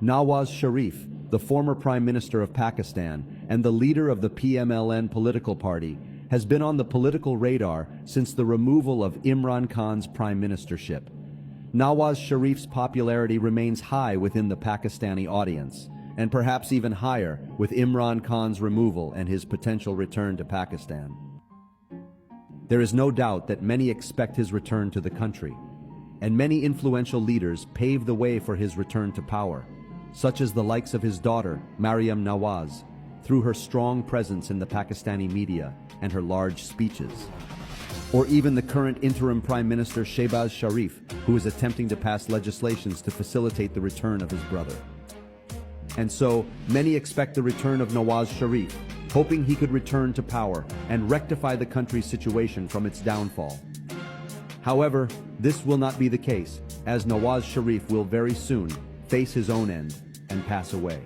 Nawaz Sharif, the former Prime Minister of Pakistan and the leader of the PMLN political party, has been on the political radar since the removal of Imran Khan's prime ministership. Nawaz Sharif's popularity remains high within the Pakistani audience, and perhaps even higher with Imran Khan's removal and his potential return to Pakistan. There is no doubt that many expect his return to the country, and many influential leaders pave the way for his return to power, such as the likes of his daughter, Maryam Nawaz, through her strong presence in the Pakistani media and her large speeches. Or even the current interim Prime Minister Shehbaz Sharif, who is attempting to pass legislations to facilitate the return of his brother. And so, many expect the return of Nawaz Sharif, hoping he could return to power and rectify the country's situation from its downfall. However, this will not be the case, as Nawaz Sharif will very soon face his own end and pass away.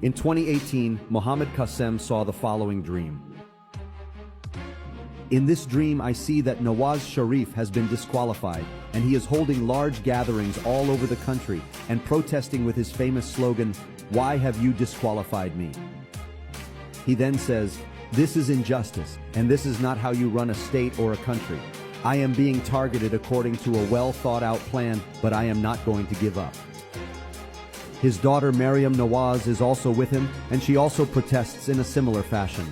In 2018, Mohammad Qasem saw the following dream. In this dream, I see that Nawaz Sharif has been disqualified, and he is holding large gatherings all over the country and protesting with his famous slogan, "Why have you disqualified me?" He then says, "This is injustice, and this is not how you run a state or a country. I am being targeted according to a well-thought-out plan, but I am not going to give up." His daughter Maryam Nawaz is also with him, and she also protests in a similar fashion.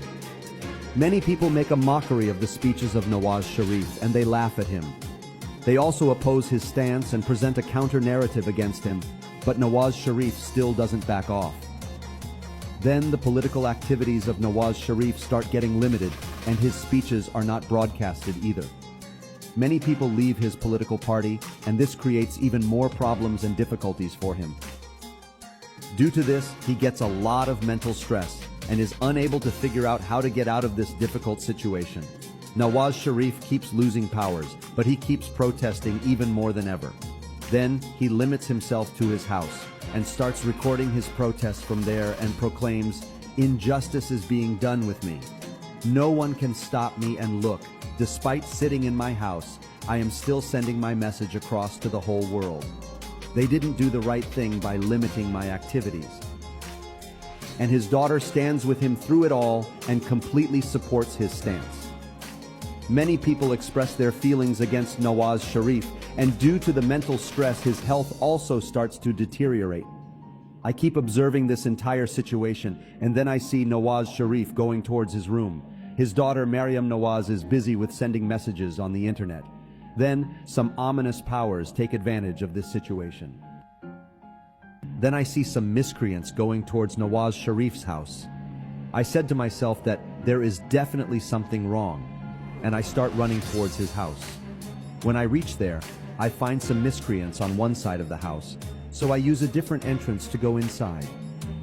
Many people make a mockery of the speeches of Nawaz Sharif, and they laugh at him. They also oppose his stance and present a counter-narrative against him, but Nawaz Sharif still doesn't back off. Then the political activities of Nawaz Sharif start getting limited, and his speeches are not broadcasted either. Many people leave his political party, and this creates even more problems and difficulties for him. Due to this, he gets a lot of mental stress and is unable to figure out how to get out of this difficult situation. Nawaz Sharif keeps losing powers, but he keeps protesting even more than ever. Then he limits himself to his house and starts recording his protests from there and proclaims, "Injustice is being done with me. No one can stop me, and look, despite sitting in my house, I am still sending my message across to the whole world. They didn't do the right thing by limiting my activities." And his daughter stands with him through it all and completely supports his stance. Many people express their feelings against Nawaz Sharif, and due to the mental stress, his health also starts to deteriorate. I keep observing this entire situation, and then I see Nawaz Sharif going towards his room. His daughter Maryam Nawaz is busy with sending messages on the internet. Then, some ominous powers take advantage of this situation. Then I see some miscreants going towards Nawaz Sharif's house. I said to myself that there is definitely something wrong, and I start running towards his house. When I reach there, I find some miscreants on one side of the house, so I use a different entrance to go inside.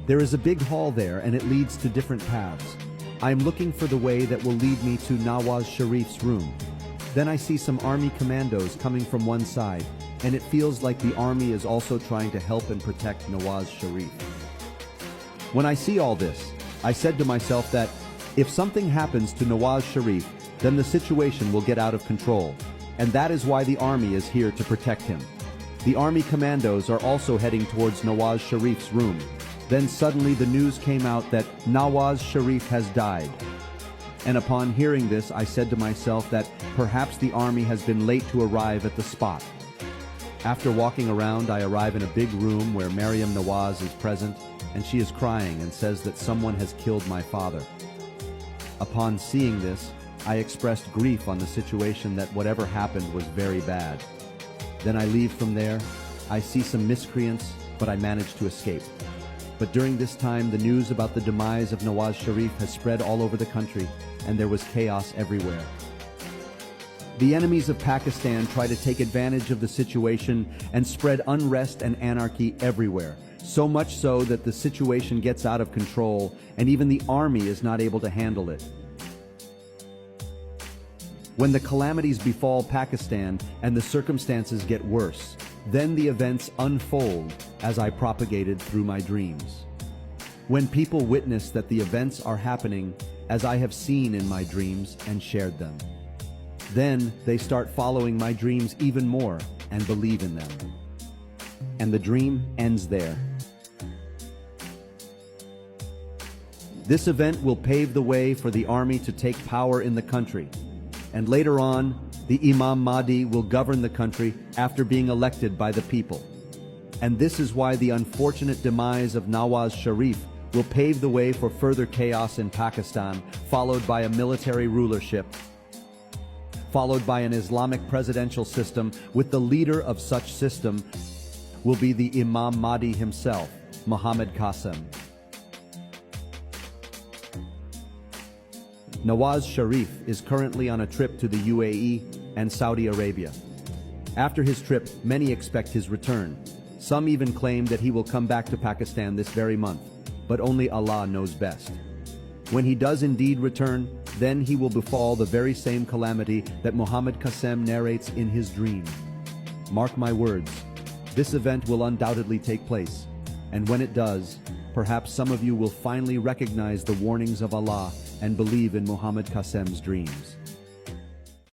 There is a big hall there, and it leads to different paths. I am looking for the way that will lead me to Nawaz Sharif's room. Then I see some army commandos coming from one side, and it feels like the army is also trying to help and protect Nawaz Sharif. When I see all this, I said to myself that if something happens to Nawaz Sharif, then the situation will get out of control, and that is why the army is here to protect him. The army commandos are also heading towards Nawaz Sharif's room. Then suddenly the news came out that Nawaz Sharif has died. And upon hearing this, I said to myself that perhaps the army has been late to arrive at the spot. After walking around, I arrive in a big room where Maryam Nawaz is present, and she is crying and says that someone has killed my father. Upon seeing this, I expressed grief on the situation that whatever happened was very bad. Then I leave from there. I see some miscreants, but I manage to escape. But during this time, the news about the demise of Nawaz Sharif has spread all over the country, and there was chaos everywhere. The enemies of Pakistan try to take advantage of the situation and spread unrest and anarchy everywhere, so much so that the situation gets out of control, and even the army is not able to handle it. When the calamities befall Pakistan and the circumstances get worse, then the events unfold as I propagated through my dreams. When people witness that the events are happening as I have seen in my dreams and shared them, then they start following my dreams even more, and believe in them. And the dream ends there. This event will pave the way for the army to take power in the country, and later on, the Imam Mahdi will govern the country after being elected by the people. And this is why the unfortunate demise of Nawaz Sharif will pave the way for further chaos in Pakistan, followed by a military rulership, followed by an Islamic presidential system, with the leader of such system will be the Imam Mahdi himself, Mohammad Qasim. Nawaz Sharif is currently on a trip to the UAE and Saudi Arabia. After his trip, many expect his return. Some even claim that he will come back to Pakistan this very month, but only Allah knows best. When he does indeed return, then he will befall the very same calamity that Mohammad Qasim narrates in his dream. Mark my words, this event will undoubtedly take place, and when it does, perhaps some of you will finally recognize the warnings of Allah and believe in Mohammad Qasim's dreams.